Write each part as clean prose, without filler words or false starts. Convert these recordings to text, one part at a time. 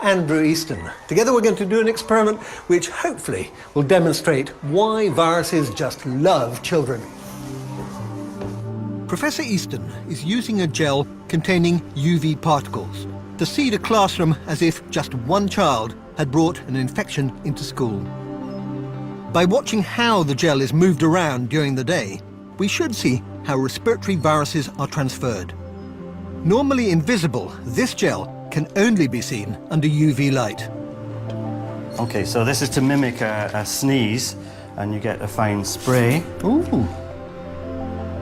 Andrew Easton. Together we're going to do an experiment which hopefully will demonstrate why viruses just love children. Professor Easton is using a gel containing UV particles to seed a classroom as if just one child had brought an infection into school. By watching how the gel is moved around during the day, we should see how respiratory viruses are transferred. Normally invisible, this gel can only be seen under UV light. Okay, so this is to mimic a sneeze, and you get a fine spray. Ooh.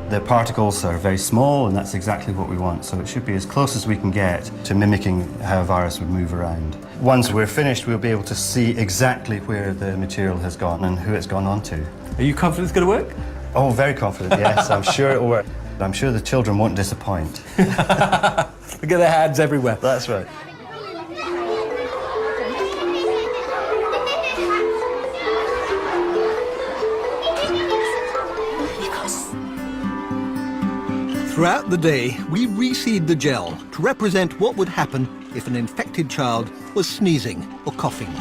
The particles are very small, and that's exactly what we want. So it should be as close as we can get to mimicking how a virus would move around. Once we're finished, we'll be able to see exactly where the material has gone and who it's gone on to. Are you confident it's going to work? Oh, very confident, yes. I'm sure it'll work. I'm sure the children won't disappoint. Look at their hands everywhere. That's right. Throughout the day, we reseed the gel to represent what would happen if an infected child was sneezing or coughing.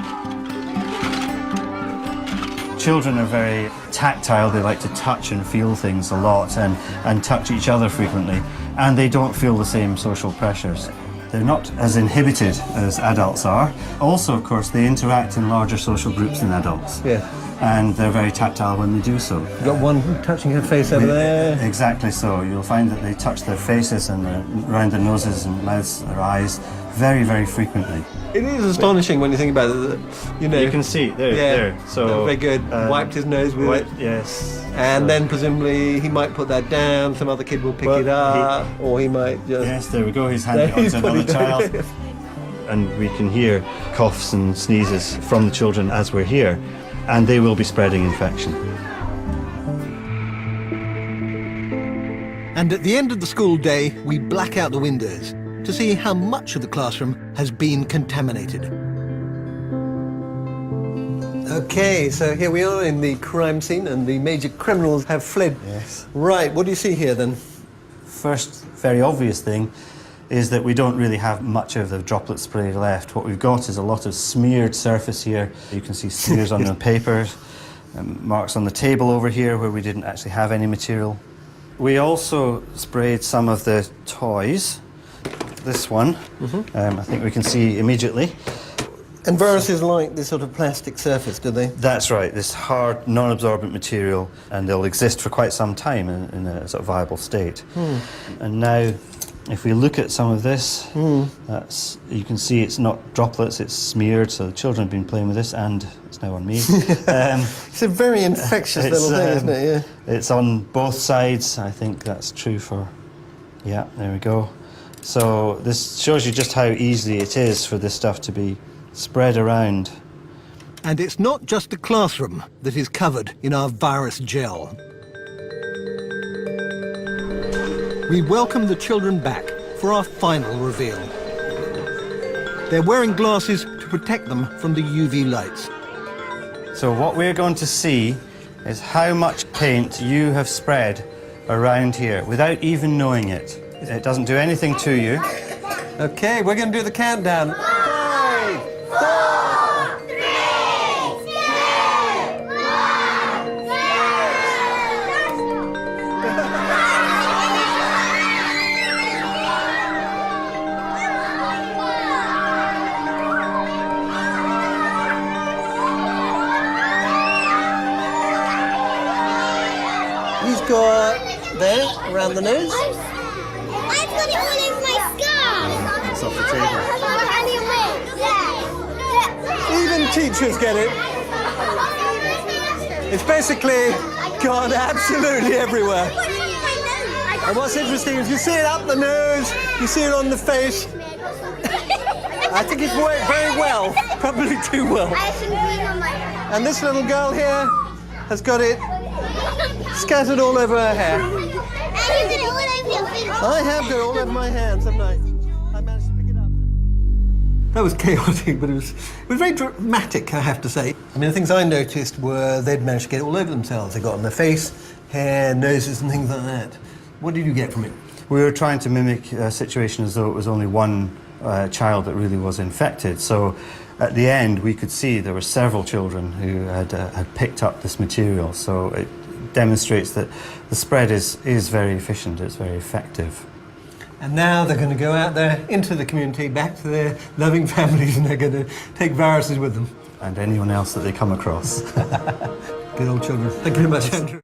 Children are very tactile. They like to touch and feel things a lot and touch each other frequently, and they don't feel the same social pressures. They're not as inhibited as adults are. Also, of course, they interact in larger social groups than adults. Yeah. And they're very tactile when they do so. You've got one touching her face over there. Exactly so. You'll find that they touch their faces and around their noses and mouths, their eyes, very, very frequently. It is astonishing when you think about it. You know, you can see there. So very good. Wiped his nose with it. Yes. And then presumably he might put that down. Some other kid will pick it up, or he might just. Yes, there we go. He's handing it on to another child. And we can hear coughs and sneezes from the children as we're here, and they will be spreading infection. And at the end of the school day, we black out the windows to see how much of the classroom has been contaminated. Okay, so here we are in the crime scene, and the major criminals have fled. Yes. Right, what do you see here then? First, very obvious thing is that we don't really have much of the droplet spray left. What we've got is a lot of smeared surface here. You can see smears on the papers, marks on the table over here where we didn't actually have any material. We also sprayed some of the toys. This one, I think we can see immediately. And viruses like this sort of plastic surface, do they? That's right, this hard, non-absorbent material, and they'll exist for quite some time in a sort of viable state. And now, if we look at some of this, you can see it's not droplets, it's smeared, so the children have been playing with this, and it's now on me. It's a very infectious little thing, isn't it? Yeah. It's on both sides. I think that's true for... Yeah, there we go. So this shows you just how easy it is for this stuff to be spread around. And it's not just the classroom that is covered in our virus gel. We welcome the children back for our final reveal. They're wearing glasses to protect them from the UV lights. So what we're going to see is how much paint you have spread around here without even knowing it. It doesn't do anything to you. Okay, we're going to do the countdown. 5, 4, 3, 2, 1. He's got there, around the nose. I've got it all over my scarf. It's off the table. Even teachers get it. It's basically gone absolutely everywhere. And what's interesting is you see it up the nose, you see it on the face. I think it's worked very well, probably too well. And this little girl here has got it scattered all over her hair. I have got it all over my hands, haven't I? I managed to pick it up. That was chaotic, but it was very dramatic, I have to say. I mean, the things I noticed were they'd managed to get it all over themselves. They got on their face, hair, noses, and things like that. What did you get from it? We were trying to mimic a situation as though it was only one child that really was infected. So at the end, we could see there were several children who had picked up this material. So it demonstrates that the spread is very efficient, it's very effective. And now they're going to go out there into the community, back to their loving families, and they're going to take viruses with them. And anyone else that they come across. Good old children. Thank you very much, Andrew.